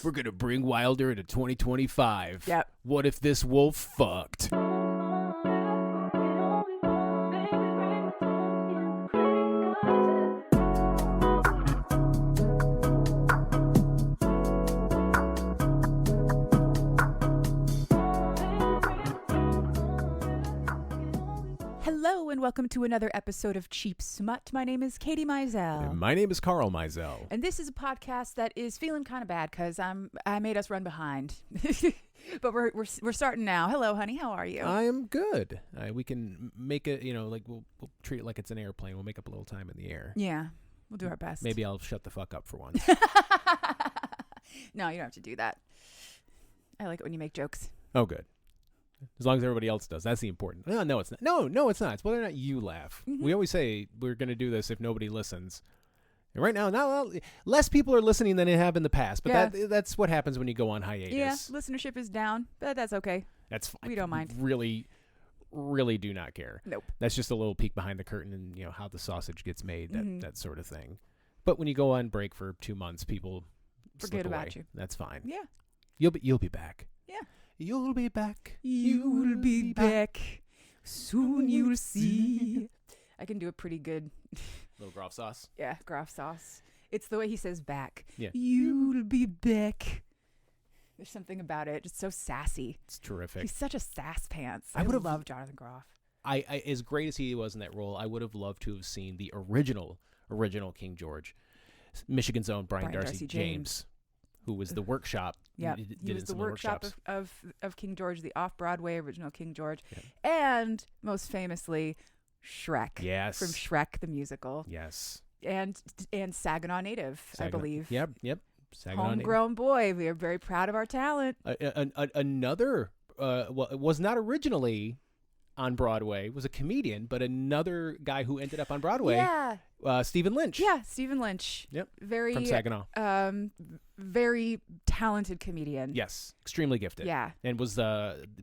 We're going to bring Wilder into 2025. Yep. What if this wolf fucked? Hello and welcome to another episode of Cheap Smut. My name is Katie Mizell. And my name is Carl Mizell. And this is a podcast that is feeling kind of bad because I made us run behind. But we're starting now. Hello, honey. How are you? I am good. We can make it, we'll treat it like it's an airplane. We'll make up a little time in the air. Yeah, we'll do our best. Maybe I'll shut the fuck up for once. No, you don't have to do that. I like it when you make jokes. Oh, good. As long as everybody else does. That's the important. No, it's not. No, it's not. It's whether or not you laugh. Mm-hmm. We always say we're going to do this if nobody listens. And right now, less people are listening than they have in the past. But that's what happens when you go on hiatus. Yeah, listenership is down, but that's okay. That's fine. We don't mind. Really, really do not care. Nope. That's just a little peek behind the curtain and how the sausage gets made, that sort of thing. But when you go on break for 2 months, people forget about away. you. That's fine. Yeah. You'll be back. Yeah. You'll be back. You'll be back. Soon you'll see. I can do a pretty good Little Groff sauce. Yeah, Groff sauce. It's the way he says back. Yeah. You'll be back. There's something about it. Just so sassy. It's terrific. He's such a sass pants. I I would've- would love Jonathan Groff. I as great as he was in that role, I would have loved to have seen the original King George, Michigan's own Brian Darcy James, who was the workshop. Yeah, did he was the some workshop workshops. of King George, the off-Broadway original King George, Yeah. and most famously, Shrek. Yes. From Shrek the musical, Yes. and Saginaw native, I believe. Yep. Saginaw native. Homegrown boy. We are very proud of our talent. Another, it was not originally on Broadway, was a comedian, but another guy who ended up on Broadway, Yeah. Stephen Lynch. Yeah, Stephen Lynch. Yep. Very From Saginaw. Very talented comedian. Yes. Extremely gifted. Yeah. And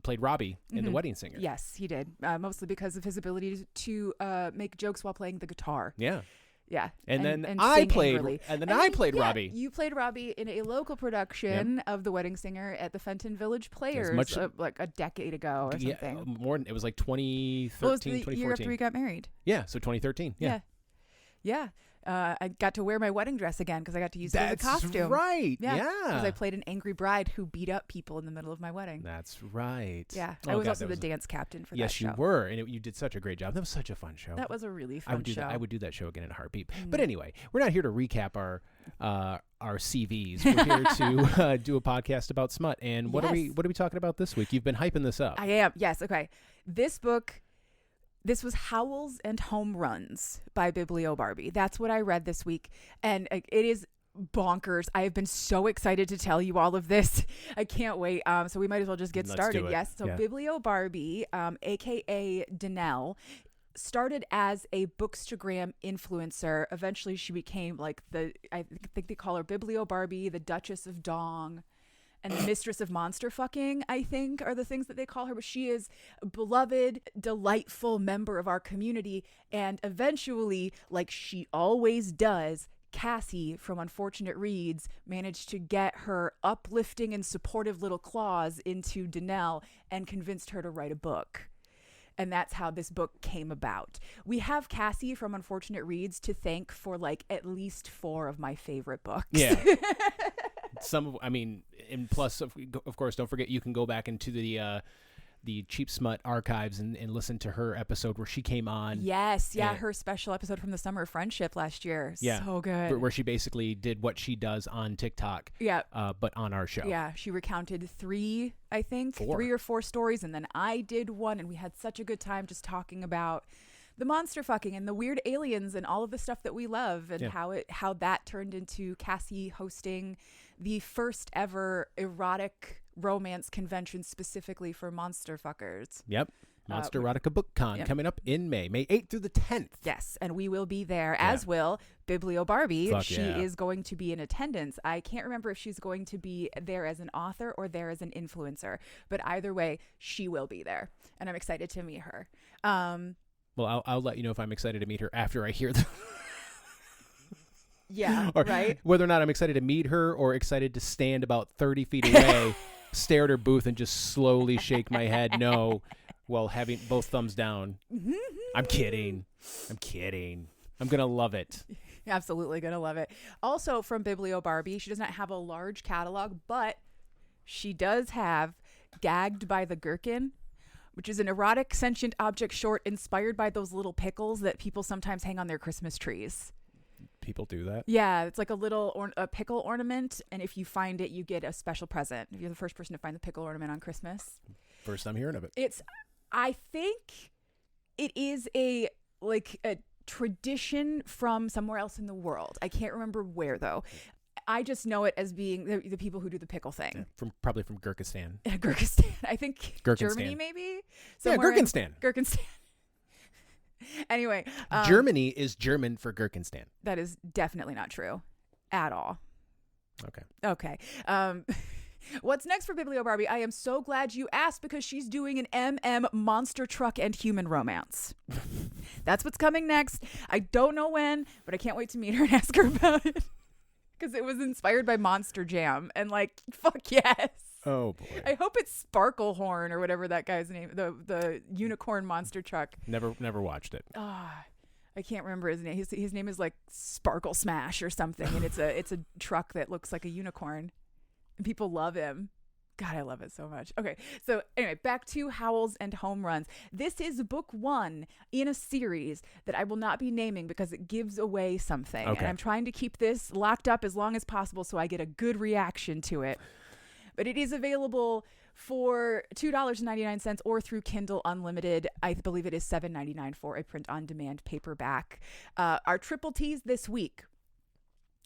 played Robbie in The Wedding Singer. Yes, he did. Mostly because of his ability to make jokes while playing the guitar. Yeah. Yeah. And then sing I played angrily. I played Robbie. You played Robbie in a local production of The Wedding Singer at the Fenton Village Players like a decade ago or something. Yeah, more than, it was like 2013, Well, it was the 2014. year after we got married. Yeah, so 2013. Yeah. Yeah. I got to wear my wedding dress again because I got to use it as a costume. That's right. Yeah. Yeah. Because I played an angry bride who beat up people in the middle of my wedding. That's right. Yeah. Oh, I was God, also the dance captain for that Yes, show. you were. And you did such a great job. That was such a fun show. That was a really fun show. I would do that show again in a heartbeat. But anyway, we're not here to recap our CVs. We're here to do a podcast about smut. And what are we talking about this week? You've been hyping this up. I am. Yes. Okay. This was Howls and Home Runs by Biblio Barbie. That's what I read this week. And it is bonkers. I have been so excited to tell you all of this. I can't wait. So we might as well just get started. Yes. So Biblio Barbie, a.k.a. Danelle, started as a bookstagram influencer. Eventually she became like I think they call her Biblio Barbie, the Duchess of Dong, and the Mistress of Monster Fucking, I think, are the things that they call her. But she is a beloved, delightful member of our community. And eventually, like she always does, Cassie from Unfortunate Reads managed to get her uplifting and supportive little claws into Danelle and convinced her to write a book. And that's how this book came about. We have Cassie from Unfortunate Reads to thank for like at least 4 of my favorite books. Yeah. And plus, of course, don't forget you can go back into the Cheap Smut archives and listen to her episode where she came on. Yes, her special episode from the Summer of Friendship last year. Yeah, so good. Where she basically did what she does on TikTok. Yeah, but on our show. Yeah, she recounted 3, I think, 4. 3 or 4 stories, and then I did 1, and we had such a good time just talking about the monster fucking and the weird aliens and all of the stuff that we love, and how that turned into Cassie hosting the first ever erotic romance convention specifically for monster fuckers. Yep. Monster Erotica Book Con coming up in May 8th through the 10th. Yes, and we will be there, as will Biblio Barbie. Fuck she is going to be in attendance. I can't remember if she's going to be there as an author or there as an influencer, but either way, she will be there, and I'm excited to meet her. Well, I'll let you know if I'm excited to meet her after I hear the Yeah, or right? whether or not I'm excited to meet her or excited to stand about 30 feet away, stare at her booth, and just slowly shake my head no while having both thumbs down. I'm kidding. I'm going to love it. Absolutely going to love it. Also from Biblio Barbie, she does not have a large catalog, but she does have Gagged by the Gherkin, which is an erotic sentient object short inspired by those little pickles that people sometimes hang on their Christmas trees. People do that? Yeah, it's like a little a pickle ornament, and if you find it, you get a special present. If you're the first person to find the pickle ornament on Christmas. First time hearing of it. I think it is a tradition from somewhere else in the world. I can't remember where, though. I just know it as being the people who do the pickle thing. Yeah, probably from Gurkistan. Gurkistan. I think Germany, maybe? Somewhere Gurkistan. Anyway. Germany is German for Gurkistan. That is definitely not true at all. Okay. What's next for Biblio Barbie? I am so glad you asked because she's doing an monster truck and human romance. That's what's coming next. I don't know when, but I can't wait to meet her and ask her about it. Because it was inspired by Monster Jam. And fuck yes. Oh, boy. I hope it's Sparklehorn or whatever that guy's name, the unicorn monster truck. Never watched it. I can't remember his name. His name is like Sparkle Smash or something. And it's a truck that looks like a unicorn. And people love him. God, I love it so much. Okay, so anyway, back to Howls and Home Runs. This is book 1 in a series that I will not be naming because it gives away something. Okay. And I'm trying to keep this locked up as long as possible so I get a good reaction to it. But it is available for $2.99 or through Kindle Unlimited. I believe it is $7.99 for a print-on-demand paperback. Our triple T's this week.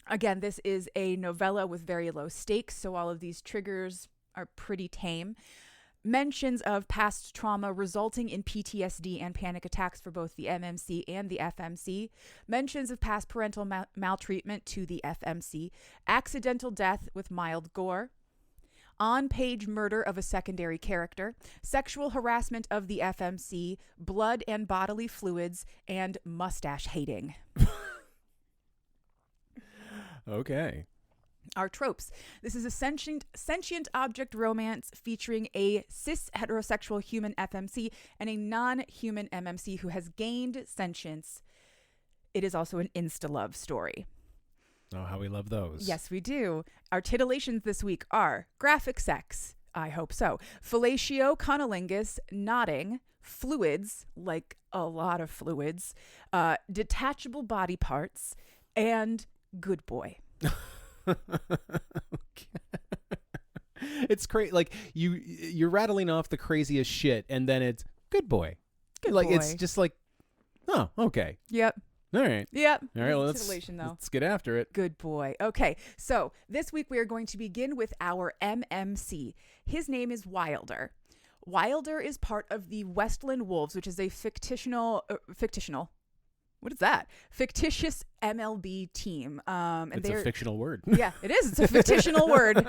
Again, this is a novella with very low stakes, so all of these triggers are pretty tame. Mentions of past trauma resulting in PTSD and panic attacks for both the MMC and the FMC. Mentions of past parental maltreatment to the FMC. Accidental death with mild gore. On-page murder of a secondary character. Sexual harassment of the FMC. Blood and bodily fluids. And mustache hating. Okay. Our tropes. This is a sentient object romance featuring a cis heterosexual human FMC and a non-human MMC who has gained sentience. It is also an insta-love story. Oh, how we love those. Yes, we do. Our titillations this week are graphic sex. I hope so. Fellatio, cunnilingus, nodding, fluids, like a lot of fluids, detachable body parts, and good boy. It's crazy. Like you're rattling off the craziest shit, and then it's good boy. Good like boy. It's just like, oh, okay, Yep. all right, Yep. all right. Well, Titillation, though. let's get after it. Good boy. Okay, so this week we are going to begin with our MMC. His name is Wilder. Wilder is part of the Westland Wolves, which is a fictional. What is that? Fictitious MLB team. And It's a fictional word. Yeah, it is. It's a fictional word.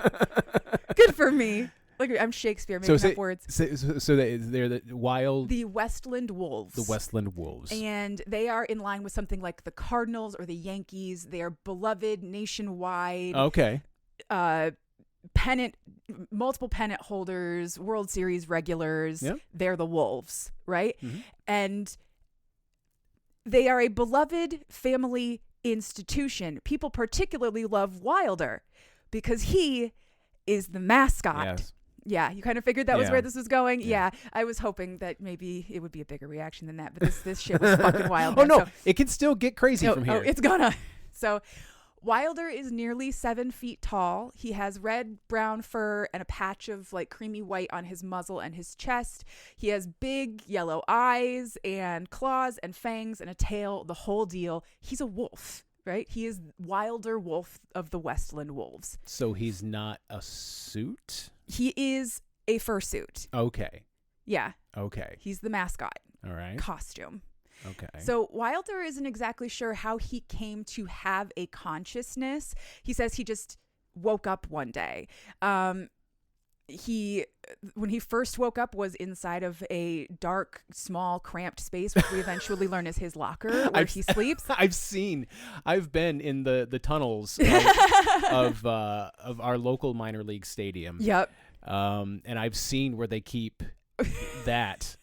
Good for me. Look, I'm Shakespeare making up words. So they're the Westland Wolves. The Westland Wolves. And they are in line with something like the Cardinals or the Yankees. They are beloved nationwide. Okay. Multiple pennant holders, World Series regulars. Yep. They're the Wolves, right? Mm-hmm. And they are a beloved family institution. People particularly love Wilder because he is the mascot. Yes. Yeah, you kind of figured that was Yeah. where this was going. Yeah, I was hoping that maybe it would be a bigger reaction than that, but this shit was fucking wild. Oh man. no, So, it can still get crazy from here. it's gonna. So Wilder is nearly 7 feet tall. He has red-brown fur and a patch of like creamy white on his muzzle and his chest. He has big yellow eyes and claws and fangs and a tail, the whole deal. He's a wolf, right? He is Wilder Wolf of the Westland Wolves. So he's not a suit? He is a fursuit. Okay. Yeah. Okay. He's the mascot All right. costume. Okay. So Wilder isn't exactly sure how he came to have a consciousness. He says he just woke up one day. when he first woke up, was inside of a dark, small, cramped space, which we eventually learn is his locker where he sleeps. I've been in the tunnels of our local minor league stadium. Yep. And I've seen where they keep that.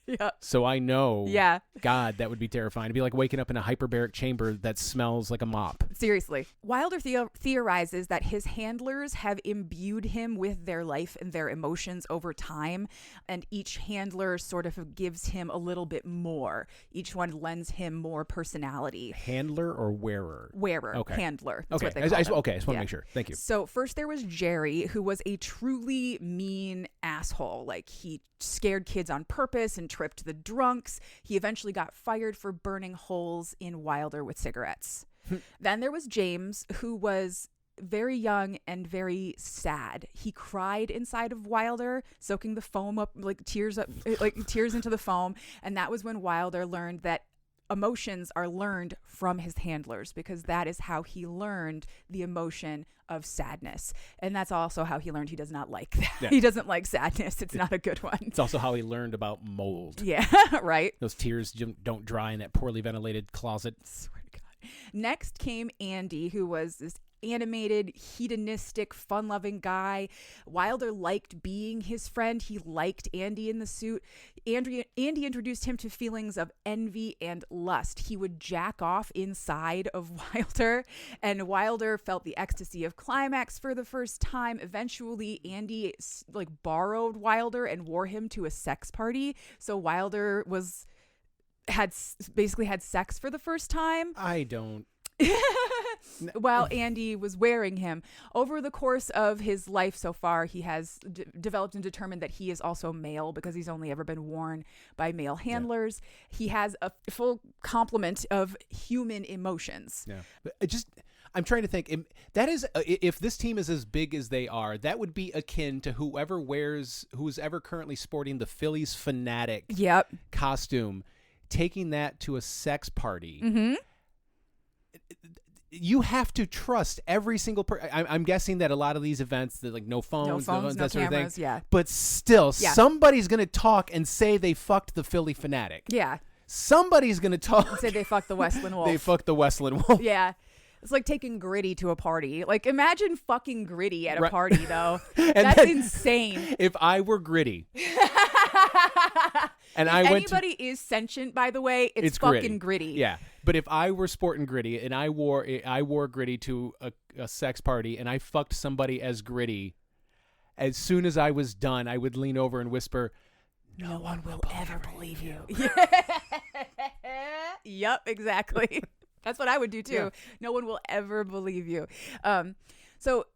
Yeah. So I know. Yeah. God, that would be terrifying. It'd be like waking up in a hyperbaric chamber that smells like a mop. Seriously. Wilder theorizes that his handlers have imbued him with their life and their emotions over time, and each handler sort of gives him a little bit more. Each one lends him more personality. Handler or wearer? Wearer. Okay. Handler. That's okay. what they call them. Okay. I just want to make sure. Thank you. So first there was Jerry, who was a truly mean asshole. Like, he scared kids on purpose and tripped the drunks. He eventually got fired for burning holes in Wilder with cigarettes. Then there was James, who was very young and very sad. He cried inside of Wilder, soaking the foam up, like tears into the foam. And that was when Wilder learned that emotions are learned from his handlers, because that is how he learned the emotion of sadness. And that's also how he learned he does not like that. Yeah. He doesn't like sadness. It's not a good one. It's also how he learned about mold. Yeah, right. Those tears don't dry in that poorly ventilated closet. I swear to God. Next came Andy, who was this animated, hedonistic, fun-loving guy. Wilder liked being his friend. He liked Andy in the suit. Andy introduced him to feelings of envy and lust. He would jack off inside of Wilder, and Wilder felt the ecstasy of climax for the first time. Eventually, Andy borrowed Wilder and wore him to a sex party. So Wilder had sex for the first time. I don't. While Andy was wearing him. Over the course of his life so far, he has developed and determined that he is also male, because he's only ever been worn by male handlers. Yeah. He has a full complement of human emotions. Yeah. I'm trying to think. That is, if this team is as big as they are, that would be akin to who's ever currently sporting the Phillies fanatic costume, taking that to a sex party. Mm-hmm. You have to trust every single person. I'm guessing that a lot of these events, that no phones, no that sort cameras, of thing. yeah. But still, somebody's going to talk and say they fucked the Philly fanatic. Yeah. Somebody's going to talk and say they fucked the Westland Wolves. They fucked the Westland Wolves. Yeah. It's like taking Gritty to a party. Like, imagine fucking Gritty at a party, though. That's insane. If I were Gritty. And if anybody is sentient, by the way, it's fucking Gritty. Yeah. But if I were sporting Gritty and I wore Gritty to a sex party and I fucked somebody as Gritty, as soon as I was done, I would lean over and whisper, "No one will ever believe you." Yep, exactly. That's what I would do too. Yeah. No one will ever believe you. So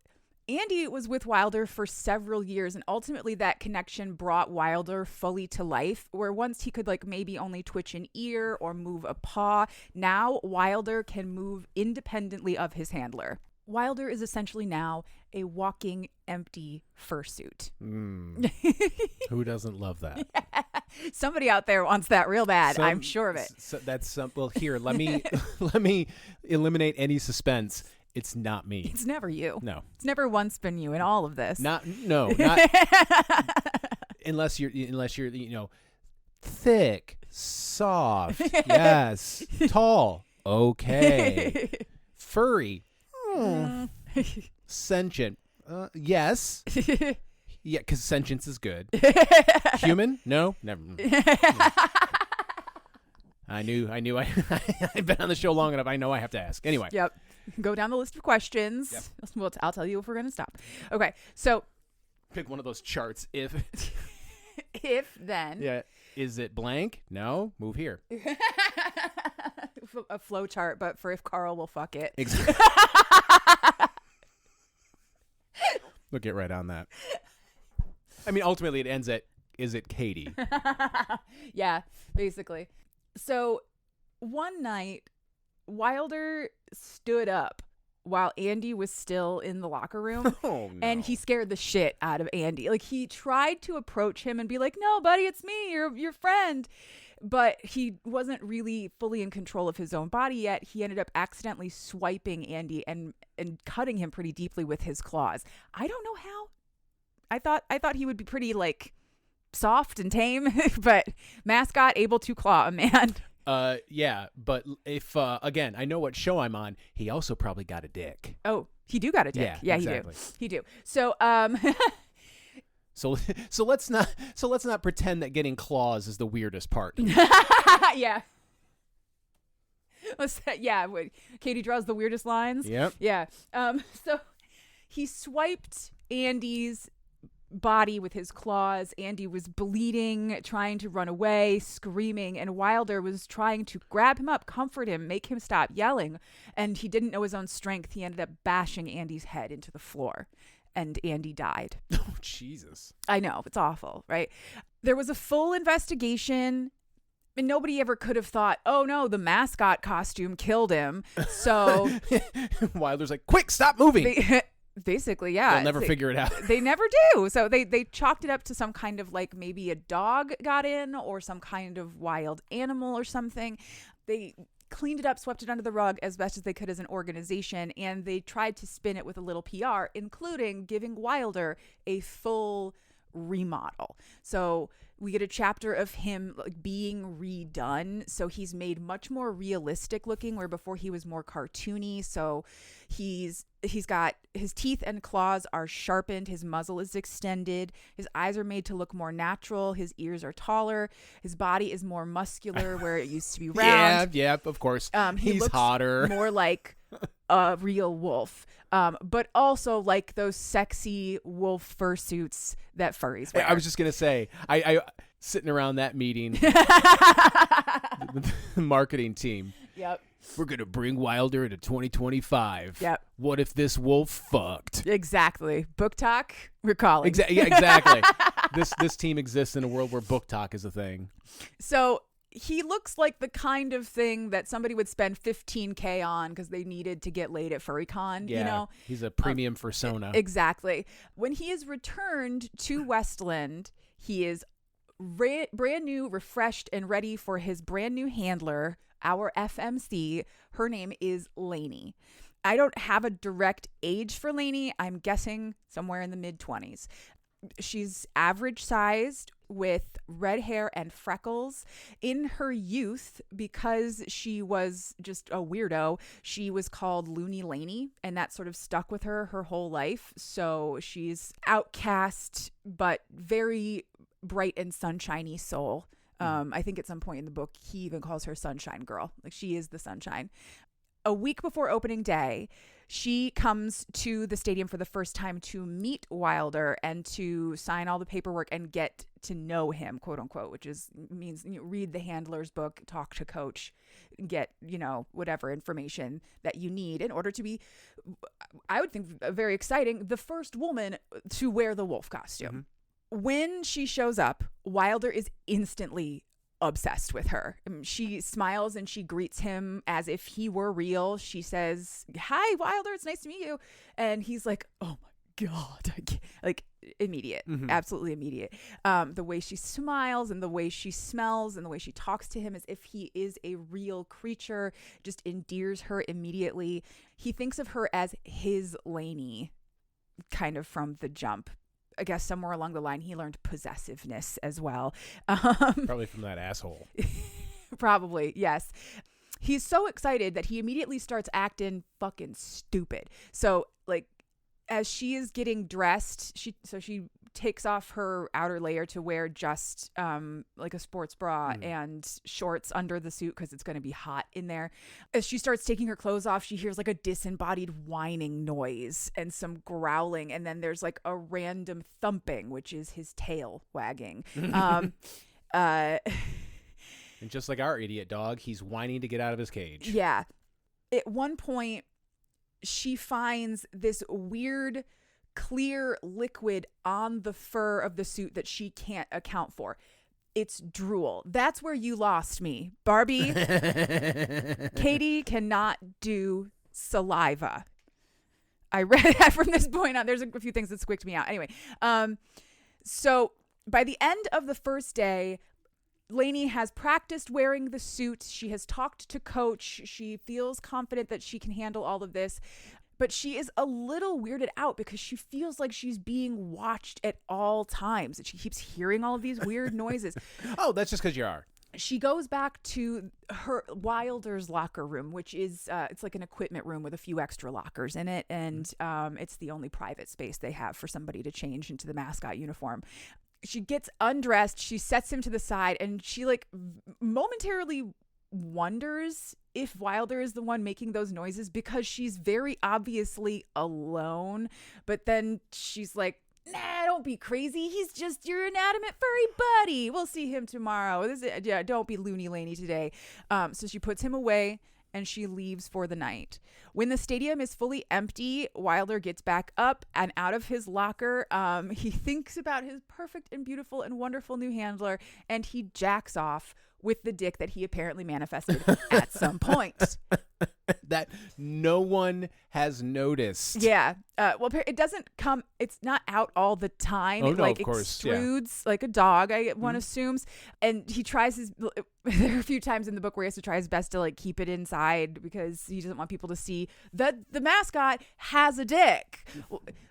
Andy was with Wilder for several years, and ultimately that connection brought Wilder fully to life, where once he could maybe only twitch an ear or move a paw. Now Wilder can move independently of his handler. Wilder is essentially now a walking empty fursuit. Who doesn't love that? Yeah. Somebody out there wants that real bad. I'm sure of it. Well, here, let me eliminate any suspense. It's not me. It's never you. No. It's never once been you in all of this. Not unless you're thick, soft, yes, tall, okay, furry, sentient, yes, yeah, because sentience is good. Human, no, never. I knew. I've been on the show long enough. I know I have to ask. Anyway. Yep. Go down the list of questions. Yep. Well, I'll tell you if we're going to stop. Okay. So. Pick one of those charts. If then. Yeah. Is it blank? No. Move here. A flow chart, but for if Carl will fuck it. Exactly. We'll get right on that. I mean, ultimately it ends at, is it Katie? Yeah, basically. So one night, Wilder stood up while Andy was still in the locker room. Oh, no. And he scared the shit out of Andy. He tried to approach him and be like, "No, buddy, it's me, your friend." But he wasn't really fully in control of his own body yet. He ended up accidentally swiping Andy and cutting him pretty deeply with his claws. I don't know how. I thought he would be pretty like soft and tame, but mascot able to claw a man. Yeah, but if again, I know what show I'm on. He also probably got a dick. Oh, he do got a dick. Yeah, exactly. He do. So So let's not pretend that getting claws is the weirdest part. yeah. Yeah, Katie draws the weirdest lines. Yep. Yeah. So he swiped Andy's body with his claws. Andy was bleeding, trying to run away, screaming, and Wilder was trying to grab him up, comfort him, make him stop yelling. And he didn't know his own strength. He ended up bashing Andy's head into the floor. And Andy died. Oh, Jesus. I know. It's awful, right? There was a full investigation, and nobody ever could have thought, oh, no, the mascot costume killed him. So Wilder's like, quick, stop moving. Basically, yeah. They'll never figure it out. They never do. So they chalked it up to some kind of like maybe a dog got in or some kind of wild animal or something. They cleaned it up, swept it under the rug as best as they could as an organization, and they tried to spin it with a little PR, including giving Wilder a full remodel. So we get a chapter of him like being redone. So he's made much more realistic looking, where before he was more cartoony. So he's got his teeth and claws are sharpened. His muzzle is extended. His eyes are made to look more natural. His ears are taller. His body is more muscular where it used to be round. Yeah, of course. He He's looks hotter. More like a real wolf. But also like those sexy wolf fursuits that furries wear. I was just going to say, I sitting around that meeting, the marketing team. Yep. We're going to bring Wilder into 2025. Yep. What if this wolf fucked? Exactly. Book talk, recalling. Exactly. This team exists in a world where book talk is a thing. So he looks like the kind of thing that somebody would spend $15,000 on because they needed to get laid at FurryCon. Yeah, you know? He's a premium persona. Exactly. When he is returned to Westland, he is brand new, refreshed, and ready for his brand new handler, our FMC. Her name is Lainey. I don't have a direct age for Lainey. I'm guessing somewhere in the mid-20s. She's average sized with red hair and freckles. In her youth, because she was just a weirdo, she was called Loony Lainey, and that sort of stuck with her whole life. So she's outcast, but very bright and sunshiny soul. I think at some point in the book, he even calls her Sunshine Girl. Like, she is the sunshine. A week before opening day, she comes to the stadium for the first time to meet Wilder and to sign all the paperwork and get to know him, quote unquote, which means read the handler's book, talk to coach, get, whatever information that you need in order to be, I would think, very exciting, the first woman to wear the wolf costume. Mm-hmm. When she shows up, Wilder is instantly obsessed with her. She smiles and she greets him as if he were real. She says, "Hi, Wilder, it's nice to meet you." And he's like, "Oh my God." Like, immediate, absolutely immediate. The way she smiles and the way she smells and the way she talks to him as if he is a real creature just endears her immediately. He thinks of her as his Lainey, kind of from the jump. I guess somewhere along the line, he learned possessiveness as well. Probably from that asshole. Probably, yes. He's so excited that he immediately starts acting fucking stupid. So, like, as she is getting dressed, she takes off her outer layer to wear just like a sports bra and shorts under the suit because it's going to be hot in there. As she starts taking her clothes off, she hears like a disembodied whining noise and some growling, and then there's like a random thumping, which is his tail wagging. And just like our idiot dog, he's whining to get out of his cage. Yeah. At one point, she finds this weird clear liquid on the fur of the suit that she can't account for. It's drool. That's where you lost me, Barbie. Katie cannot do saliva. I read that from this point on. There's a few things that squicked me out. Anyway, so by the end of the first day, Lainey has practiced wearing the suit. She has talked to coach. She feels confident that she can handle all of this. But she is a little weirded out because she feels like she's being watched at all times. And she keeps hearing all of these weird noises. Oh, that's just because you are. She goes back to her Wilder's locker room, which is it's like an equipment room with a few extra lockers in it, and it's the only private space they have for somebody to change into the mascot uniform. She gets undressed, she sets him to the side, and she like momentarily wonders if Wilder is the one making those noises because she's very obviously alone. But then she's like, nah, don't be crazy. He's just your inanimate furry buddy. We'll see him tomorrow. Don't be loony laney today. So she puts him away and she leaves for the night. When the stadium is fully empty, Wilder gets back up and out of his locker. He thinks about his perfect and beautiful and wonderful new handler, and he jacks off with the dick that he apparently manifested at some point. That no one has noticed. Yeah. Well, it doesn't come, it's not out all the time. Oh, It no, like of course. extrudes like a dog, one assumes. And he tries there are a few times in the book where he has to try his best to like keep it inside because he doesn't want people to see that the mascot has a dick.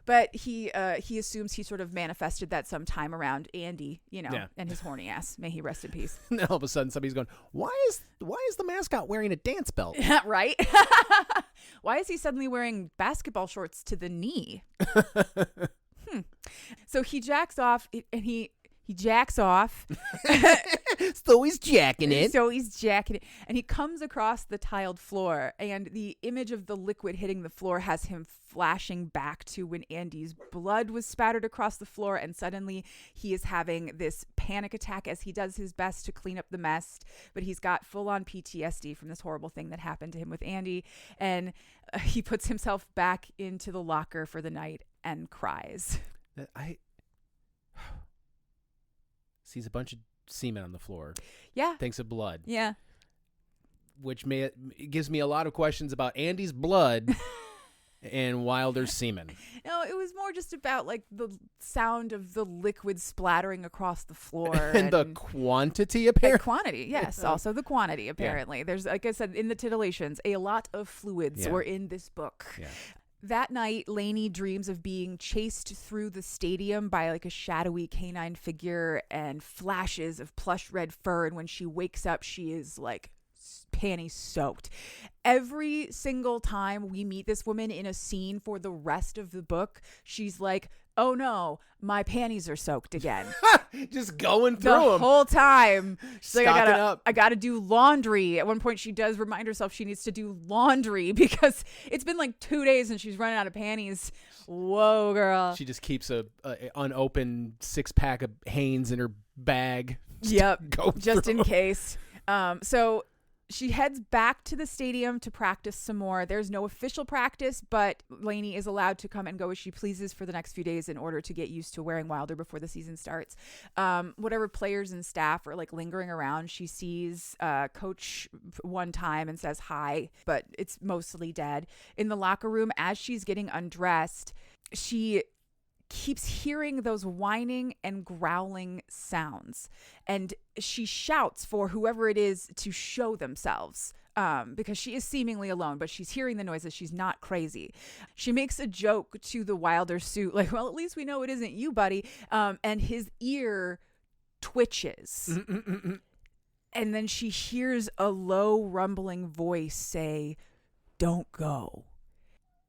But he assumes he sort of manifested that sometime around Andy, and his horny ass. May he rest in peace. And then all of a sudden somebody's going, why is the mascot wearing a dance belt? Right? Why is he suddenly wearing basketball shorts to the knee? So he jacks off, and he jacks off. So he's jacking it. And he comes across the tiled floor, and the image of the liquid hitting the floor has him flashing back to when Andy's blood was spattered across the floor, and suddenly he is having this panic attack as he does his best to clean up the mess, but he's got full-on PTSD from this horrible thing that happened to him with Andy, and he puts himself back into the locker for the night and cries. Sees a bunch of semen on the floor. Yeah. Thinks of blood. Yeah. Which gives me a lot of questions about Andy's blood and Wilder's semen. No, it was more just about like the sound of the liquid splattering across the floor. and the quantity, apparently. Quantity, yes. Also the quantity, apparently. Yeah. There's, like I said, in the titillations, a lot of fluids were in this book. Yeah. That night, Lainey dreams of being chased through the stadium by like a shadowy canine figure and flashes of plush red fur. And when she wakes up, she is like panties soaked. Every single time we meet this woman in a scene for the rest of the book, she's like, oh no, my panties are soaked again. Just going through them the whole time. She's like, I gotta do laundry. At one point she does remind herself she needs to do laundry because it's been like 2 days and she's running out of panties. Whoa, girl. She just keeps a unopened 6-pack of Hanes in her bag. Yep. Just in case. So she heads back to the stadium to practice some more. There's no official practice, but Lainey is allowed to come and go as she pleases for the next few days in order to get used to wearing Wilder before the season starts. Whatever players and staff are like lingering around, she sees Coach one time and says hi, but it's mostly dead. In the locker room, as she's getting undressed, she keeps hearing those whining and growling sounds, and she shouts for whoever it is to show themselves because she is seemingly alone, but she's hearing the noises. She's not crazy. She makes a joke to the Wilder suit like, well, at least we know it isn't you, buddy, and his ear twitches. And then she hears a low rumbling voice say, don't go.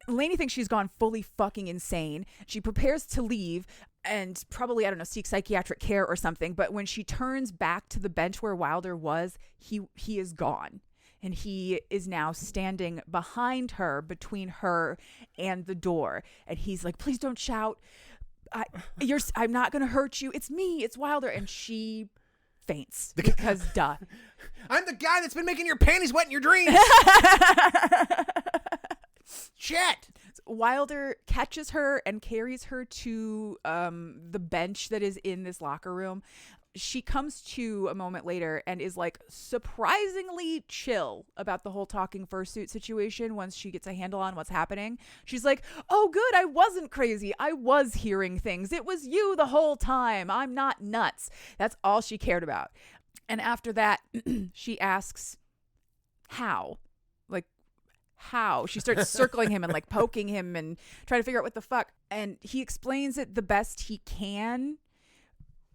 Lainey thinks she's gone fully fucking insane. She prepares to leave and probably, I don't know, seek psychiatric care or something. But when she turns back to the bench where Wilder was, he is gone. And he is now standing behind her, between her and the door. And he's like, please don't shout. I'm not going to hurt you. It's me. It's Wilder. And she faints because duh. I'm the guy that's been making your panties wet in your dreams. Shit. Wilder catches her and carries her to the bench that is in this locker room. She comes to a moment later and is like surprisingly chill about the whole talking fursuit situation once she gets a handle on what's happening. She's like, oh good, I wasn't crazy. I was hearing things. It was you the whole time. I'm not nuts. That's all she cared about. And after that, she asks, how? Like, How? She starts circling him and like poking him and trying to figure out what the fuck. And he explains it the best he can,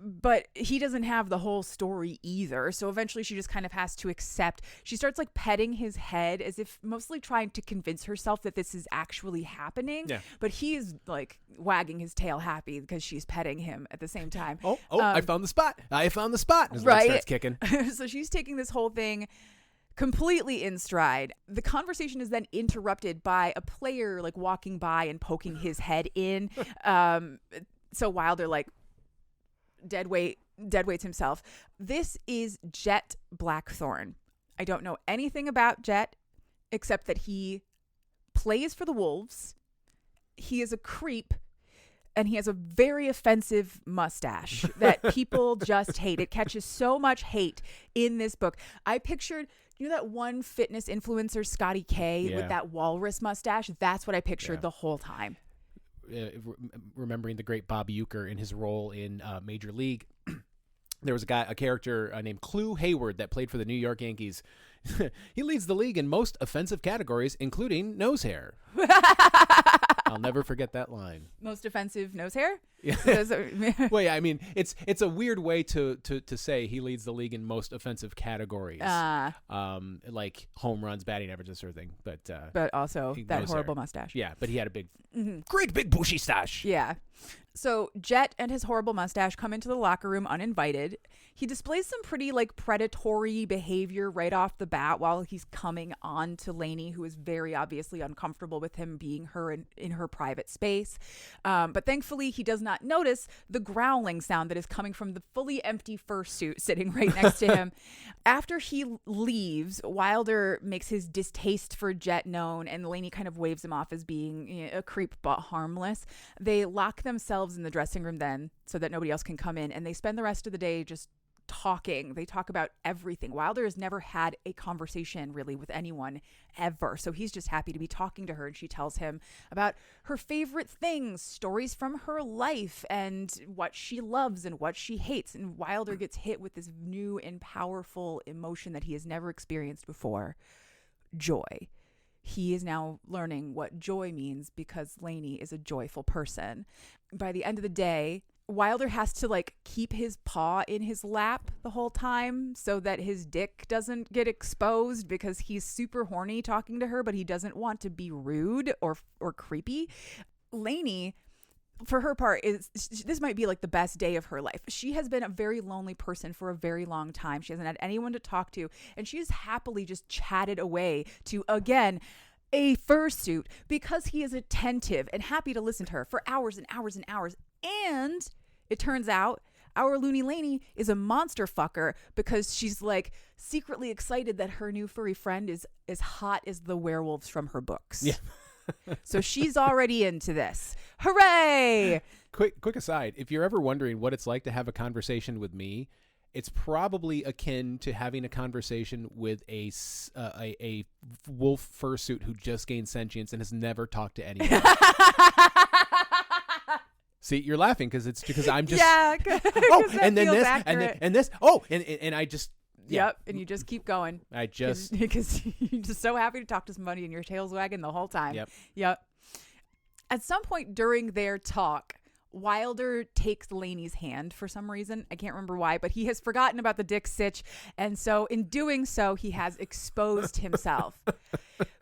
but he doesn't have the whole story either. So eventually she just kind of has to accept. She starts like petting his head as if mostly trying to convince herself that this is actually happening. Yeah. But he is like wagging his tail happy because she's petting him at the same time. I found the spot. I found the spot. His right. leg starts kicking. So she's taking this whole thing completely in stride. The conversation is then interrupted by a player like walking by and poking his head in. So Wilder like dead weights himself. This is Jet Blackthorn. I don't know anything about Jet except that he plays for the Wolves. He is a creep, and he has a very offensive mustache that people just hate. It catches so much hate in this book. I pictured, you know, that one fitness influencer, Scotty K, with that walrus mustache? That's what I pictured the whole time. Remembering the great Bob Uecker in his role in Major League, there was a character named Clu Hayward that played for the New York Yankees. He leads the league in most offensive categories, including nose hair. I'll never forget that line. Most offensive nose hair? Yeah. Well, yeah, I mean, it's a weird way to say he leads the league in most offensive categories, like home runs, batting average, that sort of thing. But also that horrible mustache. Yeah, but he had a great big bushy stash. Yeah. So Jet and his horrible mustache come into the locker room uninvited. He displays some pretty like predatory behavior right off the bat while he's coming on to Lainey, who is very obviously uncomfortable with him being in her private space. But thankfully he does not notice the growling sound that is coming from the fully empty fursuit sitting right next to him. After he leaves, Wilder makes his distaste for Jet known, and Lainey kind of waves him off as being a creep but harmless. They lock themselves in the dressing room then so that nobody else can come in, and they spend the rest of the day just talking. They talk about everything. Wilder has never had a conversation really with anyone ever, so he's just happy to be talking to her, and she tells him about her favorite things, stories from her life, and what she loves and what she hates. And Wilder gets hit with this new and powerful emotion that he has never experienced before: joy. He is now learning what joy means because Lainey is a joyful person. By the end of the day, Wilder has to like keep his paw in his lap the whole time so that his dick doesn't get exposed, because he's super horny talking to her, but he doesn't want to be rude or creepy. Lainey, for her part, this might be like the best day of her life. She has been a very lonely person for a very long time. She hasn't had anyone to talk to, and she's happily just chatted away to, again, a fursuit because he is attentive and happy to listen to her for hours and hours and hours. And it turns out our Looney Lainey is a monster fucker because she's like secretly excited that her new furry friend is as hot as the werewolves from her books. Yeah. So she's already into this. Hooray! Quick aside, if you're ever wondering what it's like to have a conversation with me, it's probably akin to having a conversation with a wolf fursuit who just gained sentience and has never talked to anyone. See, you're laughing because I'm just and then this and this and I just. Yeah. Yep, and you just keep going. Because you're just so happy to talk to somebody and your tail's wagging the whole time. Yep. At some point during their talk, Wilder takes Lainey's hand for some reason. I can't remember why, but he has forgotten about the dick sitch, and so in doing so, he has exposed himself.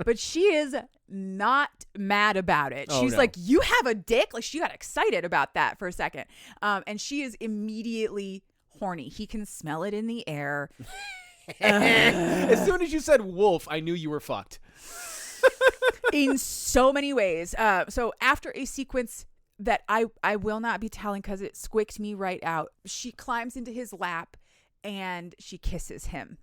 But she is not mad about it. She's like, "You have a dick?" Like, she got excited about that for a second, and she is immediately horny. He can smell it in the air. As soon as you said wolf, I knew you were fucked. In so many ways. So after a sequence that I will not be telling because it squicked me right out, she climbs into his lap and she kisses him.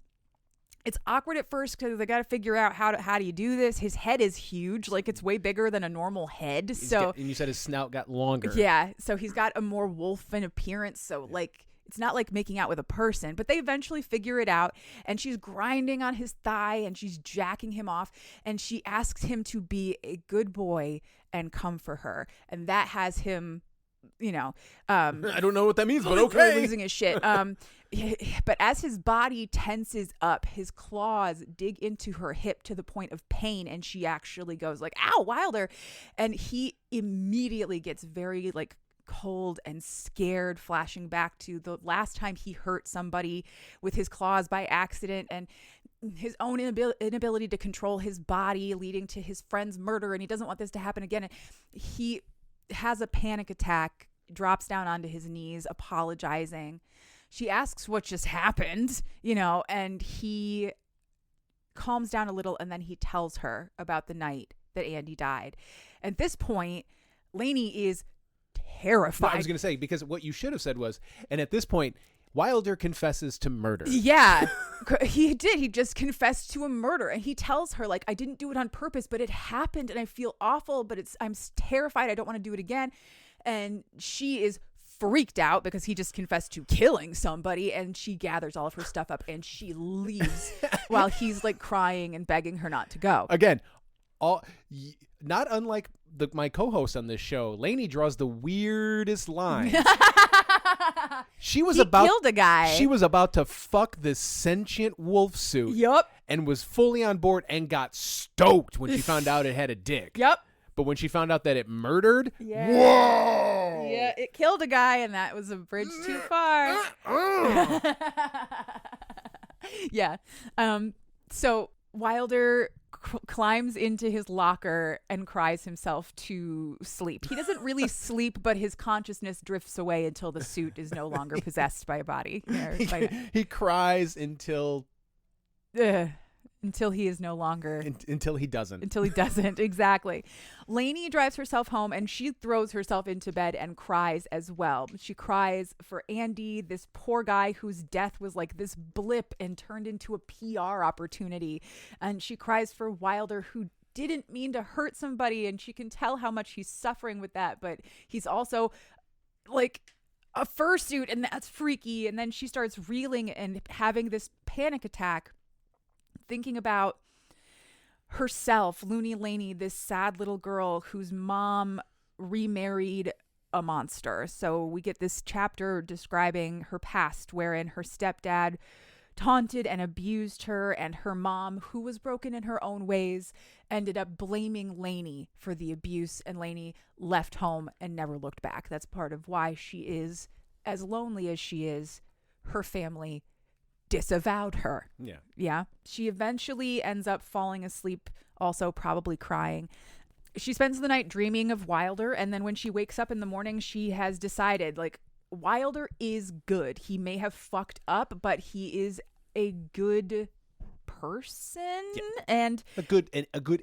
It's awkward at first because they got to figure out how do you do this. His head is huge, like it's way bigger than a normal head. And you said his snout got longer. Yeah, so he's got a more wolfen appearance. So like, it's not like making out with a person, but they eventually figure it out, and she's grinding on his thigh and she's jacking him off, and she asks him to be a good boy and come for her. And that has him I don't know what that means, but really okay. losing his shit. But as his body tenses up, his claws dig into her hip to the point of pain, and she actually goes like, "Ow, Wilder!" And he immediately gets very like cold and scared, flashing back to the last time he hurt somebody with his claws by accident, and his own inability to control his body, leading to his friend's murder, and he doesn't want this to happen again. And he has a panic attack, drops down onto his knees, apologizing. She asks what just happened, and he calms down a little, and then he tells her about the night that Andy died. At this point, Lainey is terrified. No, I was going to say, because what you should have said was, and at this point, Wilder confesses to murder. Yeah, he did. He just confessed to a murder, and he tells her, like, I didn't do it on purpose, but it happened, and I feel awful, but I'm terrified. I don't want to do it again. And she is freaked out because he just confessed to killing somebody, and she gathers all of her stuff up and she leaves while he's like crying and begging her not to go. Again, not unlike my co-host on this show, Lainey draws the weirdest lines. He killed a guy. She was about to fuck this sentient wolf suit. Yep. And was fully on board and got stoked when she found out it had a dick. Yep. But when she found out that it murdered, yeah. Whoa! Yeah, it killed a guy, and that was a bridge too far. Yeah. So Wilder climbs into his locker and cries himself to sleep. He doesn't really sleep, but his consciousness drifts away until the suit is no longer possessed by a body. He cries until he is no longer. Until he doesn't. Until he doesn't. Exactly. Lainey drives herself home, and she throws herself into bed and cries as well. She cries for Andy, this poor guy whose death was like this blip and turned into a PR opportunity. And she cries for Wilder, who didn't mean to hurt somebody, and she can tell how much he's suffering with that, but he's also like a fursuit, and that's freaky. And then she starts reeling and having this panic attack, thinking about herself, Looney Lainey, this sad little girl whose mom remarried a monster. So we get this chapter describing her past, wherein her stepdad taunted and abused her, and her mom, who was broken in her own ways, ended up blaming Lainey for the abuse, and Lainey left home and never looked back. That's part of why she is as lonely as she is. Her family disavowed her. Yeah. She eventually ends up falling asleep, also probably crying. She spends the night dreaming of Wilder, and then when she wakes up in the morning, she has decided, like, Wilder is good. He may have fucked up, but he is a good person, and a good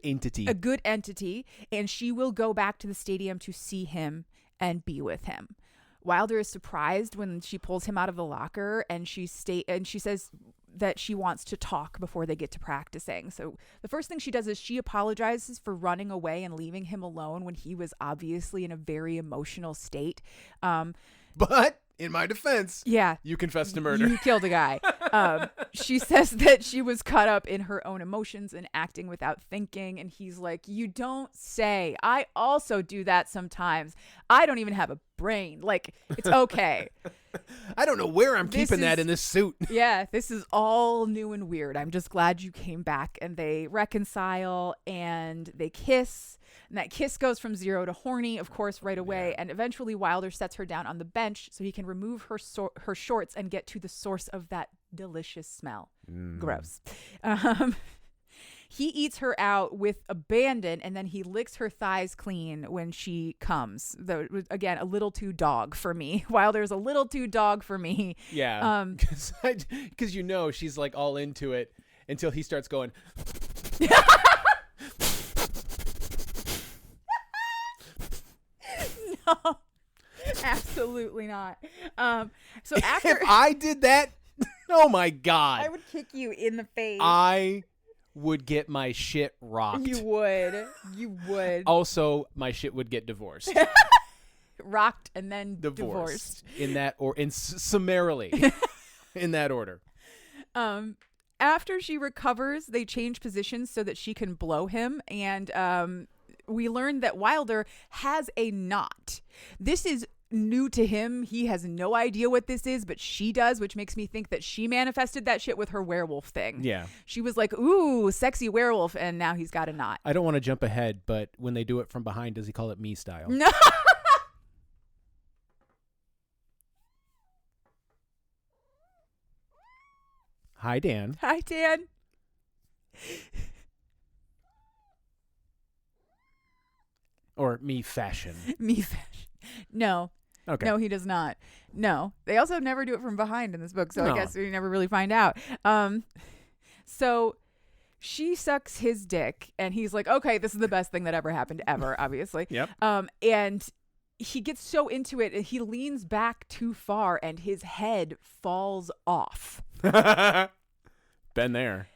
entity. A good entity, and she will go back to the stadium to see him and be with him. Wilder is surprised when she pulls him out of the locker, and she says that she wants to talk before they get to practicing. So the first thing she does is she apologizes for running away and leaving him alone when he was obviously in a very emotional state. But in my defense, you confessed to murder. You killed a guy. She says that she was caught up in her own emotions and acting without thinking. And he's like, you don't say. I also do that sometimes. I don't even have a brain. Like, it's okay. I don't know where I'm keeping that in this suit. Yeah, this is all new and weird. I'm just glad you came back. And they reconcile and they kiss. And that kiss goes from 0 to horny, of course, right away. Yeah. And eventually Wilder sets her down on the bench so he can remove her shorts and get to the source of that delicious smell. Gross. He eats her out with abandon, and then he licks her thighs clean when she comes. Though, again, a little too dog for me. Wilder's a little too dog for me. Yeah. Because she's like all into it until he starts going. No, absolutely not. So after if I did that, oh my God, I would kick you in the face. I would get my shit rocked. You would. Also, my shit would get divorced. Rocked and then divorced. Summarily. In that order. After she recovers, they change positions so that she can blow him, and we learned that Wilder has a knot. This is new to him. He has no idea what this is, but she does, which makes me think that she manifested that shit with her werewolf thing. Yeah. She was like, ooh, sexy werewolf, and now he's got a knot. I don't want to jump ahead, but when they do it from behind, does he call it me style? No. Hi, Dan. Hi, Dan. Or me fashion. Me fashion. No. Okay. No, he does not. No. They also never do it from behind in this book, so No. I guess we never really find out. So she sucks his dick, and he's like, okay, this is the best thing that ever happened ever, obviously. Yep. And he gets so into it, and he leans back too far, and his head falls off. Been there.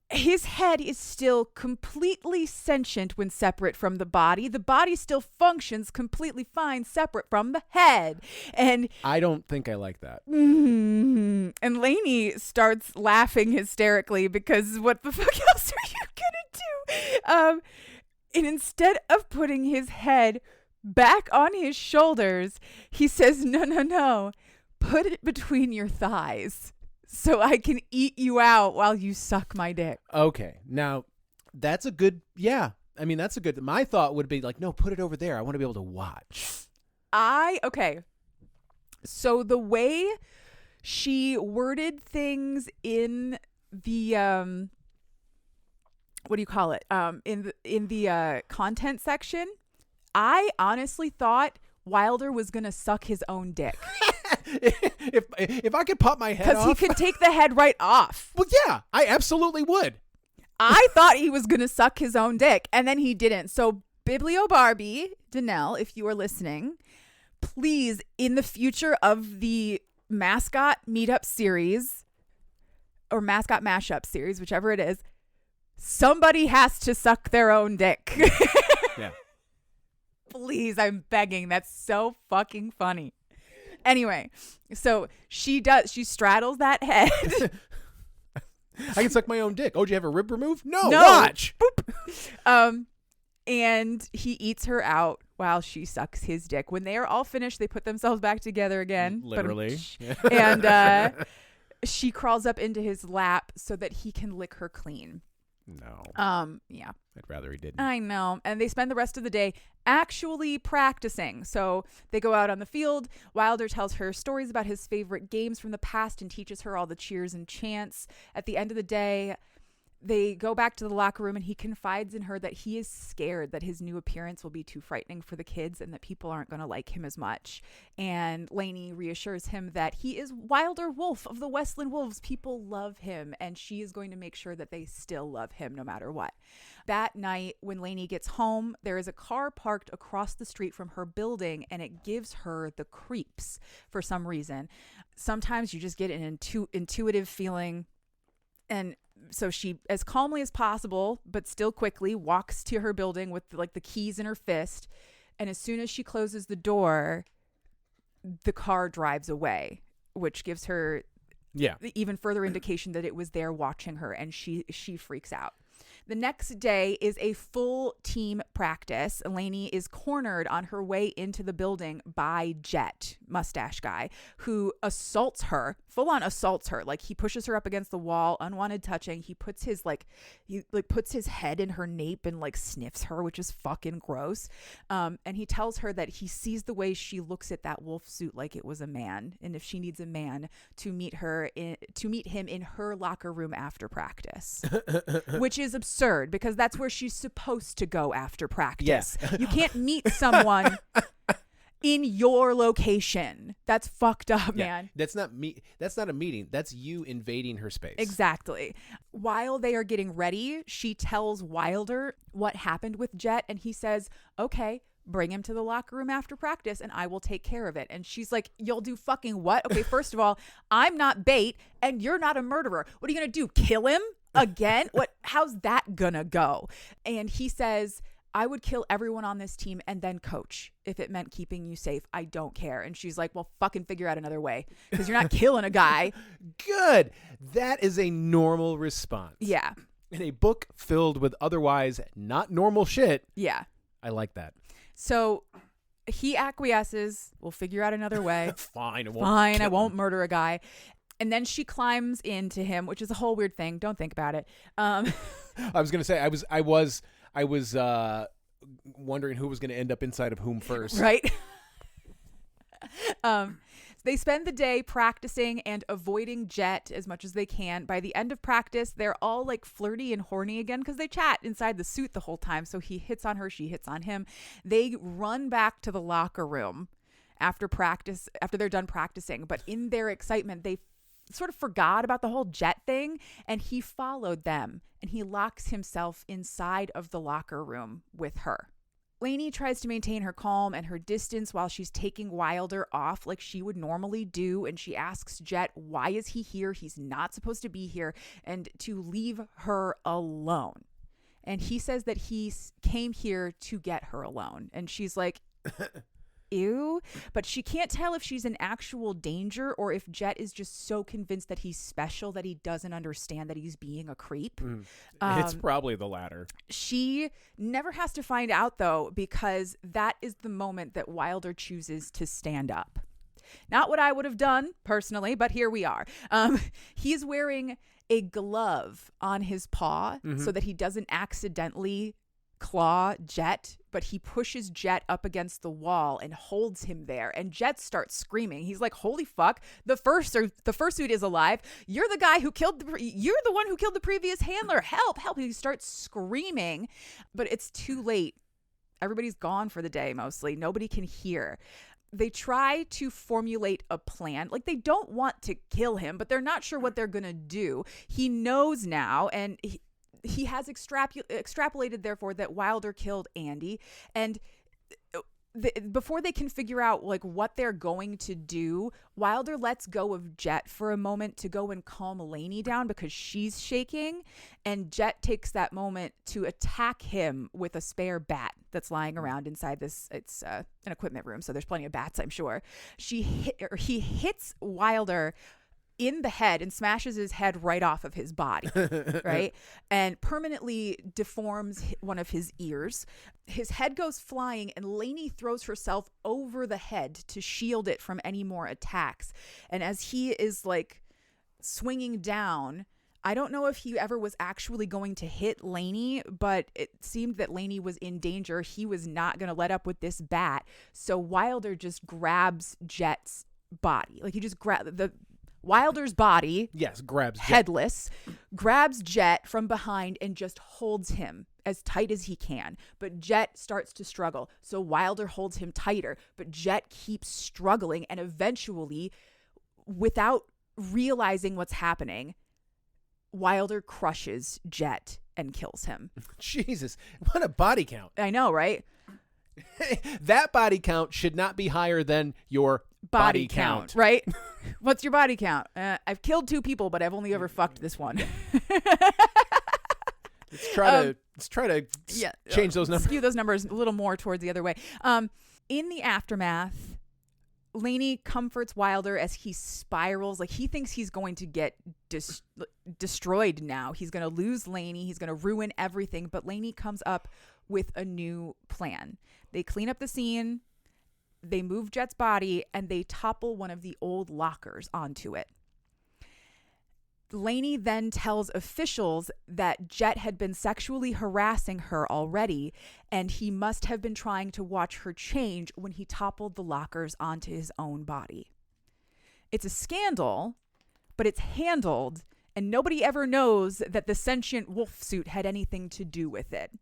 His head is still completely sentient when separate from the body. The body still functions completely fine separate from the head. And I don't think I like that. and Lainey starts laughing hysterically because what the fuck else are you gonna do? And instead of putting his head back on his shoulders, he says, no, put it between your thighs so I can eat you out while you suck my dick. Okay. Now, that's a good, yeah. I mean, that's a good, my thought would be like, no, put it over there. I want to be able to watch. Okay. So the way she worded things in the, what do you call it? In the content section, I honestly thought Wilder was going to suck his own dick. if I could pop my head off. Because he could take the head right off. Well, yeah, I absolutely would. I thought he was going to suck his own dick, and then he didn't. So Biblio Barbie, Danelle, if you are listening, please, in the future of the mascot meetup series or mascot mashup series, whichever it is, somebody has to suck their own dick. Yeah. Please, I'm begging. That's so fucking funny. Anyway, so she straddles that head. I can suck my own dick. Oh, do you have a rib remove? No. No. Watch. Boop. And he eats her out while she sucks his dick. When they are all finished, they put themselves back together again. Literally. And she crawls up into his lap so that he can lick her clean. No. Yeah. I'd rather he didn't. I know. And they spend the rest of the day actually practicing. So they go out on the field. Wilder tells her stories about his favorite games from the past and teaches her all the cheers and chants. At the end of the day, they go back to the locker room and he confides in her that he is scared that his new appearance will be too frightening for the kids and that people aren't going to like him as much. And Lainey reassures him that he is Wilder Wolf of the Westland Wolves. People love him and she is going to make sure that they still love him no matter what. That night, when Lainey gets home, there is a car parked across the street from her building and it gives her the creeps for some reason. Sometimes you just get an intuitive feeling. And so she, as calmly as possible, but still quickly, walks to her building with like the keys in her fist. And as soon as she closes the door, the car drives away, which gives her even further indication that it was there watching her. And she freaks out. The next day is a full team practice. Lainey is cornered on her way into the building by Jet, mustache guy, who assaults her, full on assaults her. Like he pushes her up against the wall, unwanted touching. He puts his puts his head in her nape and like sniffs her, which is fucking gross. And he tells her that he sees the way she looks at that wolf suit like it was a man, and if she needs a man to meet him in her locker room after practice, which is absurd because that's where she's supposed to go after practice. Yeah. You can't meet someone in your location. That's fucked up, man. That's not a meeting. That's you invading her space. Exactly. While they are getting ready, she tells Wilder what happened with Jet and he says, okay, bring him to the locker room after practice and I will take care of it. And she's like, you'll do fucking what? Okay, first of all, I'm not bait and you're not a murderer. What are you going to do? Kill him again? How's that gonna go? And he says, I would kill everyone on this team and then coach if it meant keeping you safe. I don't care. And she's like, well, fucking figure out another way because you're not killing a guy. Good. That is a normal response. Yeah. In a book filled with otherwise not normal shit. Yeah. I like that. So he acquiesces. We'll figure out another way. Fine. I won't murder a guy. And then she climbs into him, which is a whole weird thing. Don't think about it. I was gonna say I was wondering who was gonna end up inside of whom first. Right. They spend the day practicing and avoiding Jet as much as they can. By the end of practice, they're all like flirty and horny again because they chat inside the suit the whole time. So he hits on her, she hits on him. They run back to the locker room after they're done practicing. But in their excitement, they sort of forgot about the whole Jet thing, and he followed them, and he locks himself inside of the locker room with her. Lainey tries to maintain her calm and her distance while she's taking Wilder off like she would normally do, and she asks Jet, why is he here? He's not supposed to be here, and to leave her alone. And he says that he came here to get her alone, and she's like, ew. But she can't tell if she's in actual danger or if Jet is just so convinced that he's special that he doesn't understand that he's being a creep. It's probably the latter. She never has to find out, though, because that is the moment that Wilder chooses to stand up. Not what I would have done personally, but here we are. He's wearing a glove on his paw so that he doesn't accidentally claw Jet, but he pushes Jet up against the wall and holds him there, and Jet starts screaming. He's like, holy fuck, the fursuit is alive. You're the guy who you're the one who killed the previous handler. Help. He starts screaming, but it's too late. Everybody's gone for the day. Mostly nobody can hear. They try to formulate a plan. Like, they don't want to kill him, but they're not sure what they're gonna do. He knows now, and he has extrapolated, therefore, that Wilder killed Andy. And before they can figure out like what they're going to do, Wilder lets go of Jet for a moment to go and calm Lainey down because she's shaking. And Jet takes that moment to attack him with a spare bat that's lying around inside this. It's an equipment room, so there's plenty of bats, I'm sure. He hits Wilder in the head and smashes his head right off of his body, right? And permanently deforms one of his ears. His head goes flying, and Lainey throws herself over the head to shield it from any more attacks. And as he is like swinging down, I don't know if he ever was actually going to hit Lainey, but it seemed that Lainey was in danger. He was not going to let up with this bat. So Wilder just grabs Jet's body. Like, he just Wilder's body, grabs Jet. Headless, grabs Jet from behind and just holds him as tight as he can. But Jet starts to struggle, so Wilder holds him tighter. But Jet keeps struggling, and eventually, without realizing what's happening, Wilder crushes Jet and kills him. Jesus, what a body count. I know, right? That body count should not be higher than your body count. Right? What's your body count? I've killed 2 people, but I've only ever fucked this one. Let's try to change those numbers. Skew those numbers a little more towards the other way. In the aftermath, Lainey comforts Wilder as he spirals. Like, he thinks he's going to get destroyed now. He's going to lose Lainey. He's going to ruin everything. But Lainey comes up with a new plan. They clean up the scene. They move Jet's body, and they topple one of the old lockers onto it. Lainey then tells officials that Jet had been sexually harassing her already, and he must have been trying to watch her change when he toppled the lockers onto his own body. It's a scandal, but it's handled, and nobody ever knows that the sentient wolf suit had anything to do with it.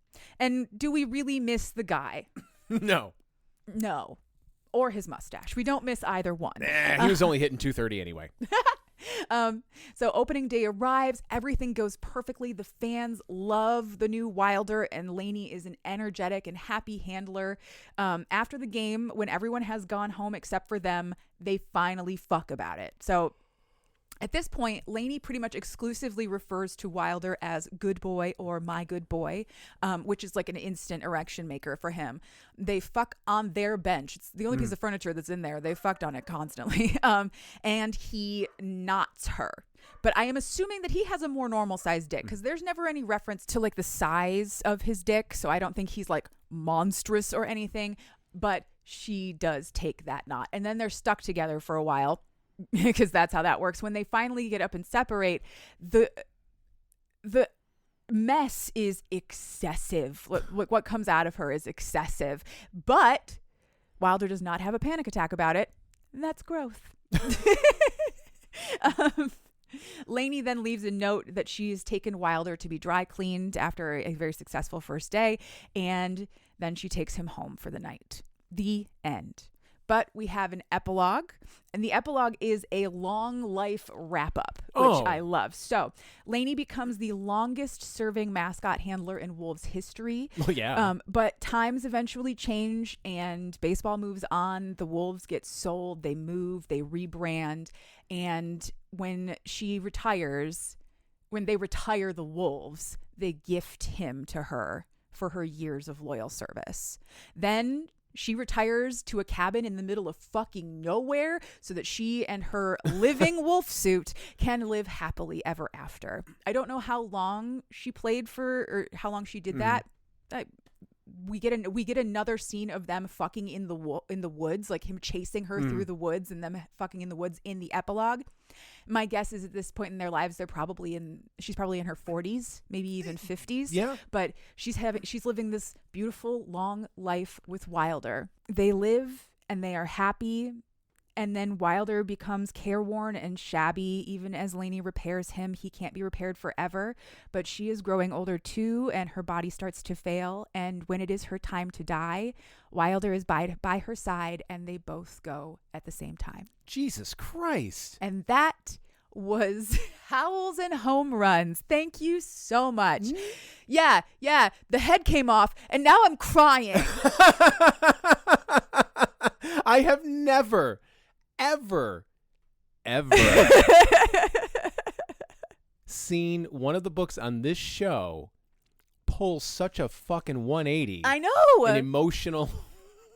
And do we really miss the guy? No. Or his mustache. We don't miss either one. He was only hitting 230 anyway. So opening day arrives. Everything goes perfectly. The fans love the new Wilder, and Lainey is an energetic and happy handler. After the game, when everyone has gone home except for them, they finally fuck about it. So at this point, Lainey pretty much exclusively refers to Wilder as good boy or my good boy, which is like an instant erection maker for him. They fuck on their bench. It's the only piece of furniture that's in there. They fucked on it constantly. And he knots her. But I am assuming that he has a more normal sized dick because there's never any reference to like the size of his dick. So I don't think he's like monstrous or anything. But she does take that knot. And then they're stuck together for a while because that's how that works. When they finally get up and separate, the mess is excessive. What comes out of her is excessive. But Wilder does not have a panic attack about it. That's growth. Lainey then leaves a note that she's taken Wilder to be dry cleaned after a very successful first day, and then she takes him home for the night. The end. But we have an epilogue, and the epilogue is a long life wrap up, which I love. So Lainey becomes the longest serving mascot handler in Wolves history. Oh, yeah. But times eventually change and baseball moves on. The Wolves get sold, they move, they rebrand. And when she retires, when they retire the Wolves, they gift him to her for her years of loyal service. Then she retires to a cabin in the middle of fucking nowhere so that she and her living wolf suit can live happily ever after. I don't know how long she played for or how long she did that. We get another scene of them fucking in the woods, like him chasing her through the woods and them fucking in the woods in the epilogue. My guess is at this point in their lives, she's probably in her 40s, maybe even 50s. Yeah. But she's living this beautiful long life with Wilder. They live and they are happy. And then Wilder becomes careworn and shabby. Even as Lainey repairs him, he can't be repaired forever. But she is growing older too, and her body starts to fail. And when it is her time to die, Wilder is by her side, and they both go at the same time. Jesus Christ. And that was Howls and Home Runs. Thank you so much. Yeah, the head came off, and now I'm crying. I have never... ever seen one of the books on this show pull such a fucking 180. I know. An emotional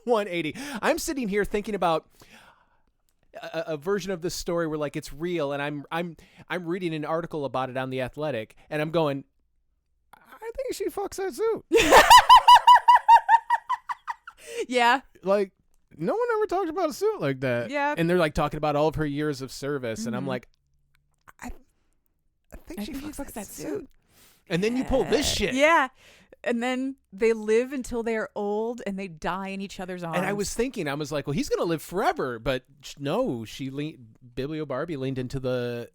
180. I'm sitting here thinking about a version of this story where like it's real, and I'm reading an article about it on The Athletic, and I'm going, I think she fucks that suit. Yeah. Like, no one ever talked about a suit like that. Yeah. And they're like talking about all of her years of service. And I'm like, I think she fucks that suit. And then you pull this shit. Yeah. And then they live until they are old and they die in each other's arms. And I was like, well, he's going to live forever. But no, Biblio Barbie leaned into the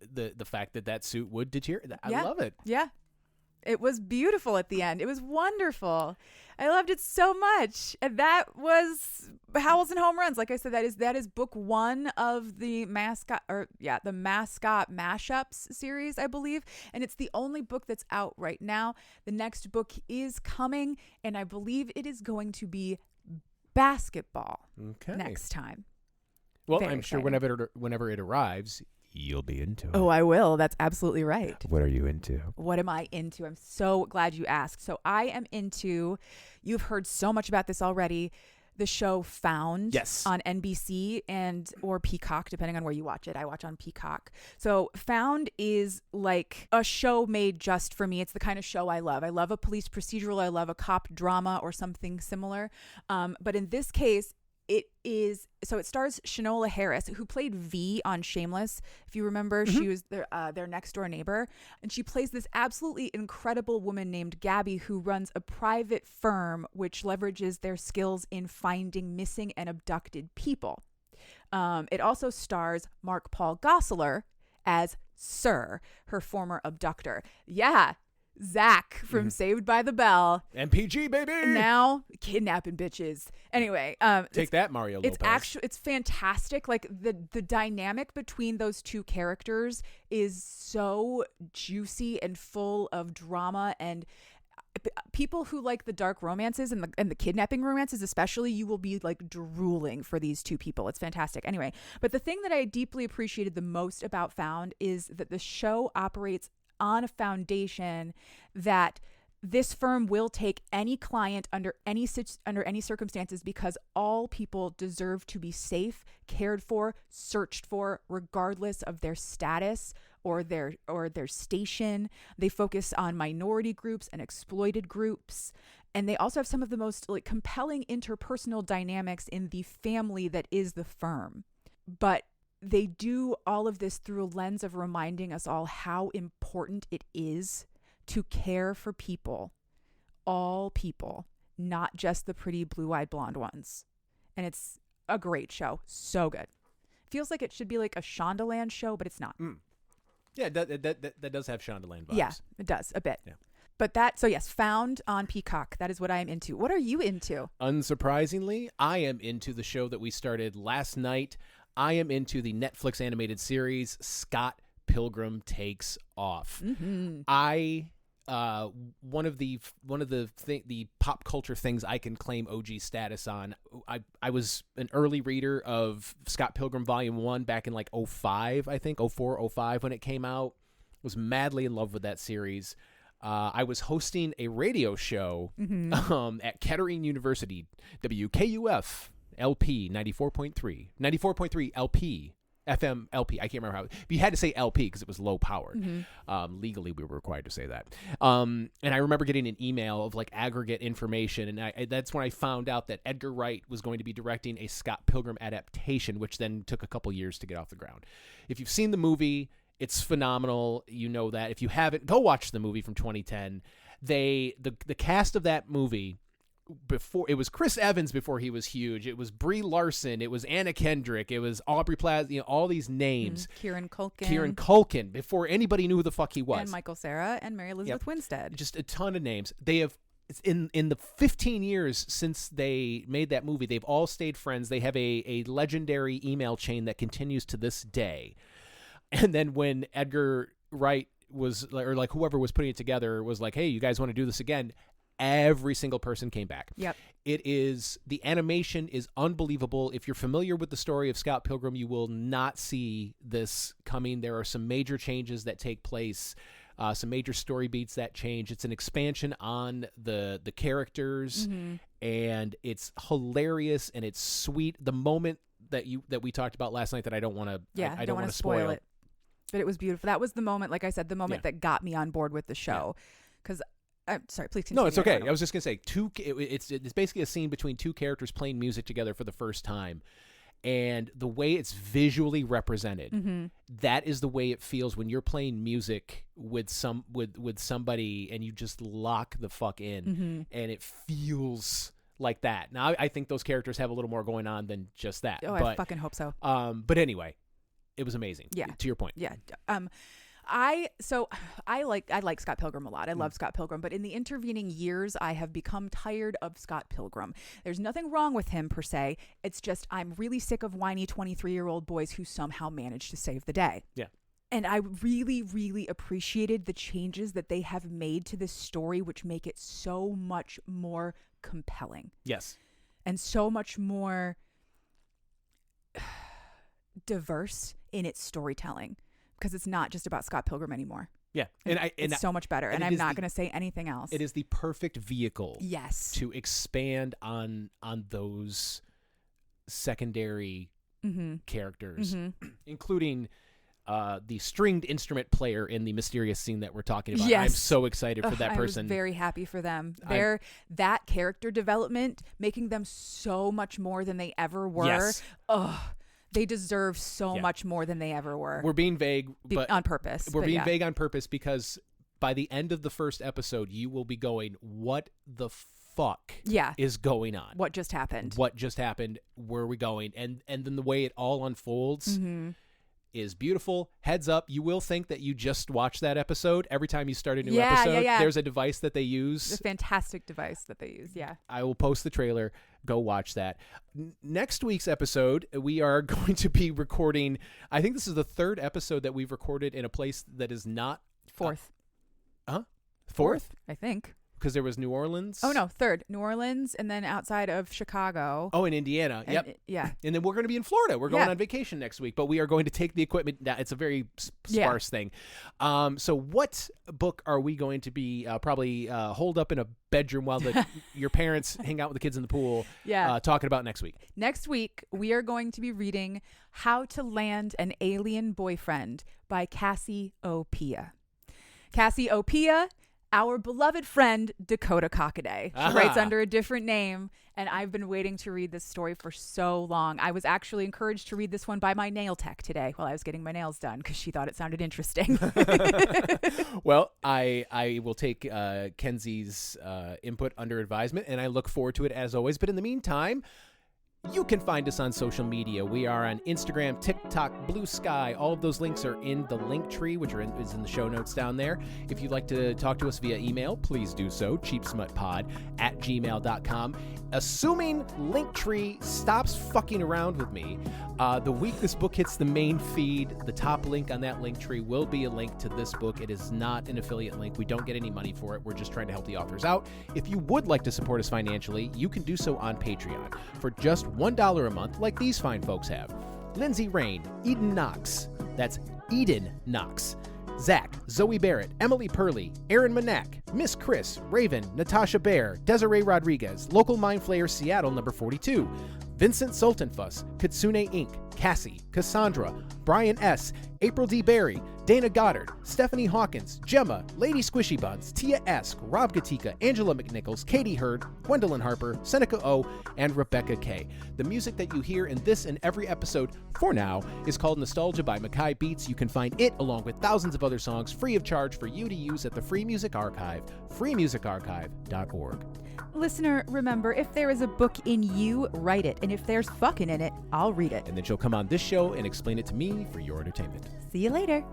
fact that suit would deteriorate. I love it. Yeah. It was beautiful at the end. It was wonderful. I loved it so much. And that was Howls and Home Runs. Like I said, that is book 1 of the mascot mashups series, I believe. And it's the only book that's out right now. The next book is coming, and I believe it is going to be basketball next time. Well, very exciting. Sure whenever it arrives, you'll be into it. Oh, I will. That's absolutely right. What are you into? What am I into? I'm so glad you asked. So I am into, you've heard so much about this already, the show Found on NBC or Peacock, depending on where you watch it. I watch on Peacock. So Found is like a show made just for me. It's the kind of show I love. I love a police procedural. I love a cop drama or something similar. But in this case, it stars Shanola Harris, who played V on Shameless. If you remember, she was their next door neighbor. And she plays this absolutely incredible woman named Gabby, who runs a private firm which leverages their skills in finding missing and abducted people. It also stars Mark Paul Gosselaar as Sir, her former abductor. Yeah. Zach from Saved by the Bell. MPG, baby. Now kidnapping bitches. Anyway, take that, Mario Lopez. It's fantastic. Like the dynamic between those two characters is so juicy and full of drama, and people who like the dark romances and the kidnapping romances especially, you will be like drooling for these two people. It's fantastic. Anyway, but the thing that I deeply appreciated the most about Found is that the show operates on a foundation that this firm will take any client under any circumstances, because all people deserve to be safe, cared for, searched for, regardless of their status or their station. They focus on minority groups and exploited groups. And they also have some of the most like compelling interpersonal dynamics in the family that is the firm. But they do all of this through a lens of reminding us all how important it is to care for people, all people, not just the pretty blue-eyed blonde ones. And it's a great show. So good. Feels like it should be like a Shondaland show, but it's not. Yeah, that does have Shondaland vibes. Yeah, it does a bit. Yeah. But that, so yes, found on Peacock. That is what I am into. What are you into? Unsurprisingly, I am into the show that we started last night. I am into the Netflix animated series Scott Pilgrim Takes Off. One of the pop culture things I can claim OG status on. I was an early reader of Scott Pilgrim Volume 1 back in like 05, I think, 04, 05 when it came out. Was madly in love with that series. I was hosting a radio show at Kettering University, WKUF LP 94.3 LP. FM LP. I can't remember how. But you had to say LP because it was low powered. Legally, we were required to say that. And I remember getting an email of like aggregate information, and that's when I found out that Edgar Wright was going to be directing a Scott Pilgrim adaptation, which then took a couple years to get off the ground. If you've seen the movie, it's phenomenal. You know that. If you haven't, go watch the movie from 2010. The cast of that movie. Before it was Chris Evans before he was huge. It was Brie Larson. It was Anna Kendrick. It was Aubrey Plaza. All these names. Kieran Culkin before anybody knew who the fuck he was. And Michael Cera and Mary Elizabeth Winstead. Just a ton of names. They have in the 15 years since they made that movie. They've all stayed friends. They have a legendary email chain that continues to this day. And then when Edgar Wright was or like whoever was putting it together was like, hey, you guys want to do this again? Every single person came back. Yep. The animation is unbelievable. If you're familiar with the story of Scott Pilgrim, you will not see this coming. There are some major changes that take place, some major story beats that change. It's an expansion on the characters, and it's hilarious and it's sweet. The moment that we talked about last night that I don't want to I don't want to spoil it. But it was beautiful. That was the moment, like I said, the moment that got me on board with the show. Because I'm sorry, please continue. No, it's okay. I was just going to say, it's basically a scene between two characters playing music together for the first time. And the way it's visually represented, that is the way it feels when you're playing music with somebody and you just lock the fuck in. And it feels like that. Now, I think those characters have a little more going on than just that. Oh, I fucking hope so. But anyway, it was amazing. Yeah. To your point. Yeah. I like Scott Pilgrim a lot. I love Scott Pilgrim, but in the intervening years, I have become tired of Scott Pilgrim. There's nothing wrong with him per se. It's just I'm really sick of whiny 23-year-old boys who somehow manage to save the day. Yeah. And I really, really appreciated the changes that they have made to this story, which make it so much more compelling. Yes. And so much more diverse in its storytelling. Because it's not just about Scott Pilgrim anymore. Yeah. It's so much better. And I'm not going to say anything else. It is the perfect vehicle yes. to expand on those secondary characters, including the stringed instrument player in the mysterious scene that we're talking about. Yes. I'm so excited for that person. I was very happy for them. That character development, making them so much more than they ever were. Yes. They deserve so much more than they ever were. We're being vague, but on purpose. We're being vague on purpose because by the end of the first episode, you will be going, "What the fuck is going on? What just happened? What just happened? Where are we going?" And then the way it all unfolds is beautiful. Heads up, you will think that you just watched that episode. Every time you start a new episode, there's a device that they use. A fantastic device that they use, yeah. I will post the trailer. Go watch that. Next week's episode, we are going to be recording, I think this is the third episode that we've recorded in a place that is not... Fourth. Fourth? I think. Because there was New Orleans. Oh, no, third. New Orleans, and then outside of Chicago. Oh, in Indiana. Yep. Yeah. And then we're going to be in Florida. We're going on vacation next week, but we are going to take the equipment down. It's a very sparse thing. So what book are we going to be probably holed up in a bedroom while your parents hang out with the kids in the pool talking about next week? Next week, we are going to be reading How to Land an Alien Boyfriend by Cassiopeia. Cassiopeia, our beloved friend Dakota Cockaday. She Aha. writes under a different name, and I've been waiting to read this story for so long. I was actually encouraged to read this one by my nail tech today while I was getting my nails done because she thought it sounded interesting. Well, I will take Kenzie's input under advisement, and I look forward to it as always. But in the meantime, you can find us on social media. We are on Instagram, TikTok, Blue Sky. All of those links are in the link tree, which is in the show notes down there. If you'd like to talk to us via email, please do so, cheapsmutpod@gmail.com. Assuming Linktree stops fucking around with me, the week this book hits the main feed, the top link on that Linktree will be a link to this book. It is not an affiliate link. We don't get any money for it. We're just trying to help the authors out. If you would like to support us financially, you can do so on Patreon for just $1 a month, like these fine folks have. Lindsay Rain, Eden Knox, that's Eden Knox, Zach, Zoe Barrett, Emily Purley, Aaron Manak, Miss Chris, Raven, Natasha Bear, Desiree Rodriguez, Local Mind Flayer Seattle number 42, Vincent Sultanfuss, Kitsune Inc., Cassie, Cassandra, Brian S., April D. Berry, Dana Goddard, Stephanie Hawkins, Gemma, Lady Squishy Buns, Tia Esk, Rob Gatika, Angela McNichols, Katie Hurd, Gwendolyn Harper, Seneca O, and Rebecca K. The music that you hear in this and every episode, for now, is called Nostalgia by Mackay Beats. You can find it along with thousands of other songs free of charge for you to use at the Free Music Archive, freemusicarchive.org. Listener, remember, if there is a book in you, write it. And if there's fucking in it, I'll read it. And then she'll come on this show and explain it to me for your entertainment. See you later.